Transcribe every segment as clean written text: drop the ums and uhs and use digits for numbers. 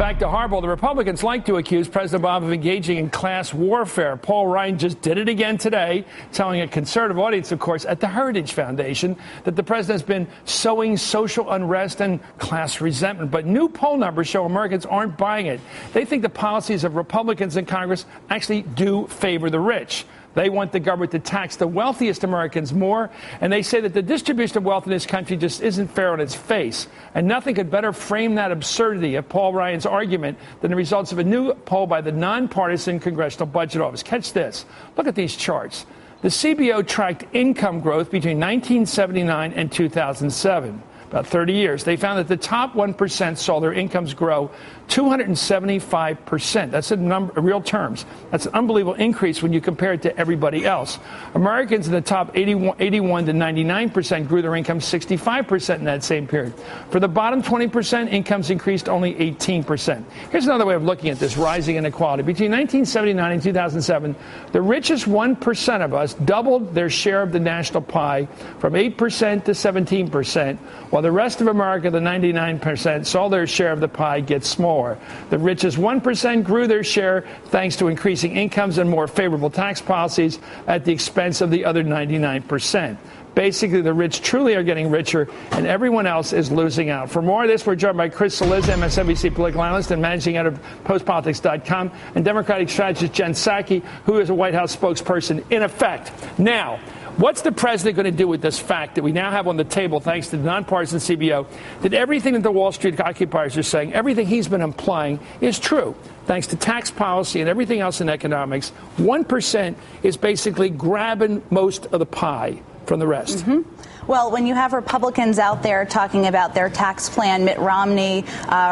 Back to hardball. The Republicans like to accuse President Obama of engaging in class warfare. Paul Ryan just did it again today, telling a conservative audience, of course, at the Heritage Foundation that the president has been sowing social unrest and class resentment. But new poll numbers show Americans aren't buying it. They think the policies of Republicans in Congress actually do favor the rich. They want the government to tax the wealthiest Americans more, and they say that the distribution of wealth in this country just isn't fair on its face. And nothing could better frame that absurdity of Paul Ryan's argument than the results of a new poll by the nonpartisan Congressional Budget Office. Catch this. Look at these charts. The CBO tracked income growth between 1979 and 2007. About 30 years. They found that the top 1% saw their incomes grow 275%. That's in real terms. That's an unbelievable increase when you compare it to everybody else. Americans in the top 81 to 99% grew their income 65% in that same period. For the bottom 20%, incomes increased only 18%. Here's another way of looking at this rising inequality. Between 1979 and 2007, the richest 1% of us doubled their share of the national pie from 8% to 17%, while the rest of America, the 99%, saw their share of the pie get smaller. The richest 1% grew their share thanks to increasing incomes and more favorable tax policies at the expense of the other 99%. Basically, the rich truly are getting richer, and everyone else is losing out. For more of this, we're joined by Chris Cillizza, MSNBC political analyst and managing editor of postpolitics.com, and Democratic strategist Jen Psaki, who is a White House spokesperson in effect. Now, what's the president going to do with this fact that we now have on the table, thanks to the nonpartisan CBO, that everything that the Wall Street occupiers are saying, everything he's been implying is true? Thanks to tax policy and everything else in economics, 1% is basically grabbing most of the pie from the rest. Mm-hmm. Well, when you have Republicans out there talking about their tax plan, Mitt Romney,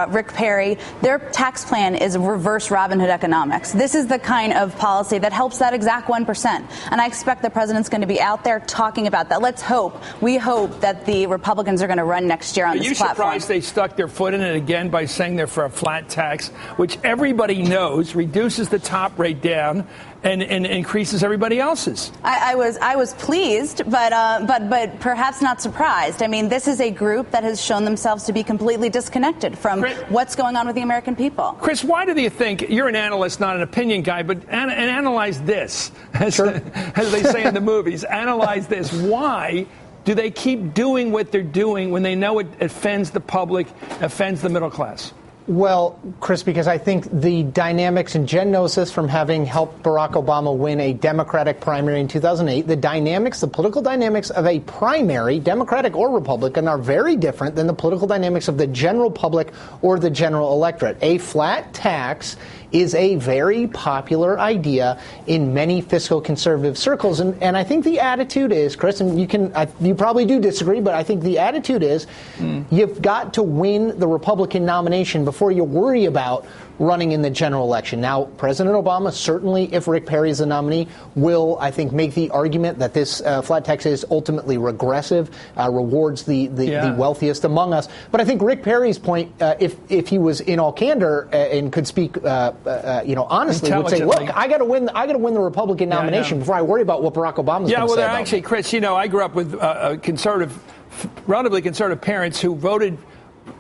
Rick Perry, their tax plan is reverse Robin Hood economics. This is the kind of policy that helps that exact 1%. And I expect the president's going to be out there talking about that. We hope that the Republicans are going to run next year on this platform. Are you surprised they stuck their foot in it again by saying they're for a flat tax, which everybody knows reduces the top rate down and increases everybody else's? I was pleased, but perhaps not surprised. I mean, this is a group that has shown themselves to be completely disconnected from what's going on with the American people. Chris, why do you think, you're an analyst, not an opinion guy, but analyze this, as they say in the movies, analyze this. Why do they keep doing what they're doing when they know it offends the public, offends the middle class? Well, Chris, because I think the dynamics, and Jen knows this from having helped Barack Obama win a Democratic primary in 2008, the political dynamics of a primary, Democratic or Republican, are very different than the political dynamics of the general public or the general electorate. A flat tax is a very popular idea in many fiscal conservative circles. And I think the attitude is, Chris, and you probably do disagree, but I think the attitude is you've got to win the Republican nomination before you worry about running in the general election. Now, President Obama, certainly, if Rick Perry is the nominee, will, I think, make the argument that this flat tax is ultimately regressive, rewards the wealthiest among us. But I think Rick Perry's point, if he was in all candor and could speak, honestly, would say, look, I got to win the Republican nomination before I worry about what Barack Obama's going to say. Actually, Chris, I grew up with relatively conservative parents who voted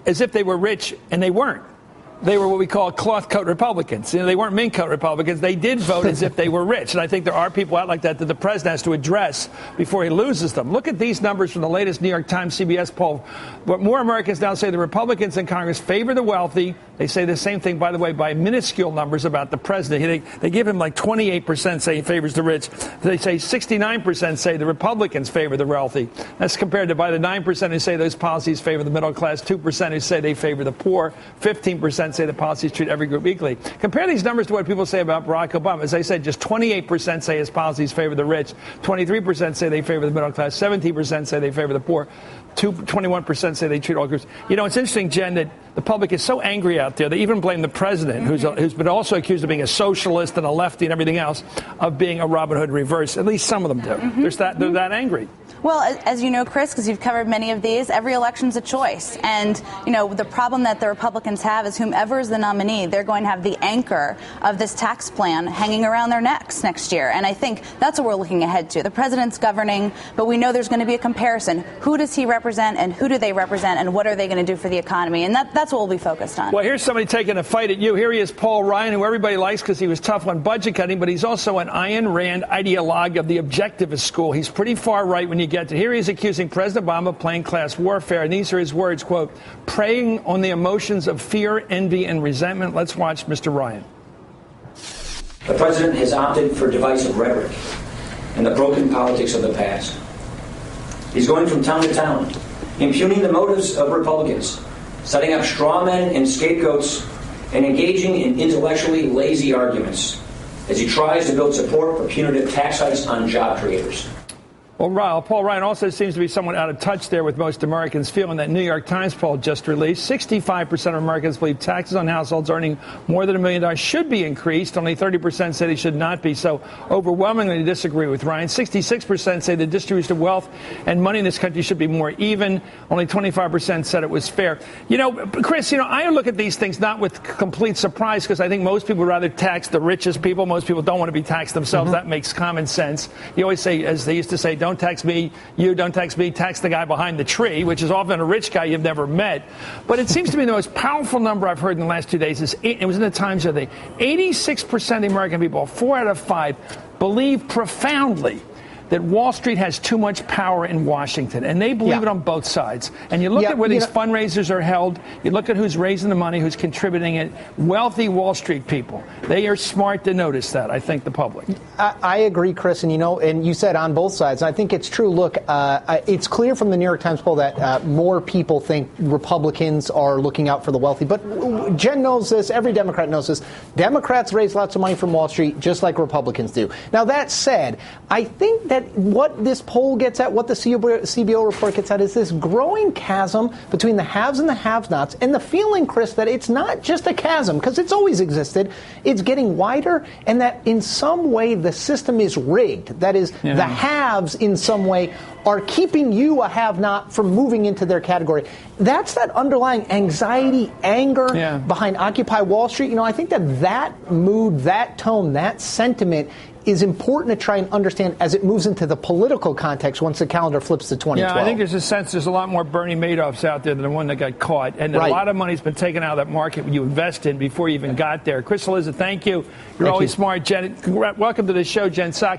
as if they were rich, and they weren't. They were what we call cloth coat Republicans. They weren't mink coat Republicans. They did vote as if they were rich. And I think there are people out like that the president has to address before he loses them. Look at these numbers from the latest New York Times CBS poll. What more Americans now say the Republicans in Congress favor the wealthy. They say the same thing, by the way, by minuscule numbers about the president. They give him like 28% say he favors the rich. They say 69% say the Republicans favor the wealthy. That's compared to by the 9% who say those policies favor the middle class, 2% who say they favor the poor, 15% say the policies treat every group equally. Compare these numbers to what people say about Barack Obama. As I said, just 28% say his policies favor the rich, 23% say they favor the middle class, 17% say they favor the poor, 21% say they treat all groups. It's interesting, Jen, that the public is so angry out there. They even blame the president, who's been also accused of being a socialist and a lefty and everything else, of being a Robin Hood reverse. At least some of them do. They're that angry. Well, as you know, Chris, because you've covered many of these, every election's a choice. And, you know, the problem that the Republicans have is whomever is the nominee, they're going to have the anchor of this tax plan hanging around their necks next year. And I think that's what we're looking ahead to. The president's governing, but we know there's going to be a comparison. Who does he represent and who do they represent and what are they going to do for the economy? And that's what we'll be focused on. Well, here's somebody taking a fight at you. Here he is, Paul Ryan, who everybody likes because he was tough on budget cutting, but he's also an Ayn Rand ideologue of the objectivist school. He's pretty far right when you get to here. He is accusing President Obama of playing class warfare. And these are his words, quote, preying on the emotions of fear, envy, and resentment. Let's watch Mr. Ryan. The president has opted for divisive rhetoric and the broken politics of the past. He's going from town to town, impugning the motives of Republicans, setting up straw men and scapegoats, and engaging in intellectually lazy arguments as he tries to build support for punitive tax hikes on job creators. Well, Paul Ryan also seems to be somewhat out of touch there with most Americans feeling that New York Times poll just released. 65% of Americans believe taxes on households earning more than $1 million should be increased. Only 30% say they should not be. So overwhelmingly disagree with Ryan. 66% say the distribution of wealth and money in this country should be more even. Only 25% said it was fair. You know, Chris, I look at these things not with complete surprise because I think most people would rather tax the richest people. Most people don't want to be taxed themselves. That makes common sense. You always say, as they used to say, don't tax me, you don't tax me, tax the guy behind the tree, which is often a rich guy you've never met. But it seems to me the most powerful number I've heard in the last 2 days is, it was in the Times the other day, 86% of the American people, 4 out of 5, believe profoundly that Wall Street has too much power in Washington, and they believe it on both sides. And you look at where these fundraisers are held, you look at who's raising the money, who's contributing it, wealthy Wall Street people. They are smart to notice that, I think, the public. I agree, Chris, and and you said on both sides. I think it's true. Look, it's clear from the New York Times poll that more people think Republicans are looking out for the wealthy. But Jen knows this, every Democrat knows this. Democrats raise lots of money from Wall Street, just like Republicans do. Now, that said, I think that what this poll gets at, what the CBO report gets at, is this growing chasm between the haves and the have-nots, and the feeling, Chris, that it's not just a chasm, because it's always existed. It's getting wider, and that in some way the system is rigged. That is, the haves in some way are keeping you, a have-not, from moving into their category. That's that underlying anxiety, anger behind Occupy Wall Street. I think that mood, that tone, that sentiment is important to try and understand as it moves into the political context once the calendar flips to 2012. Yeah, I think there's a sense there's a lot more Bernie Madoffs out there than the one that got caught. And a lot of money's been taken out of that market when you invest in before you even got there. Chris Eliza, thank you. You're always smart. Jen, welcome to the show, Jen Psaki.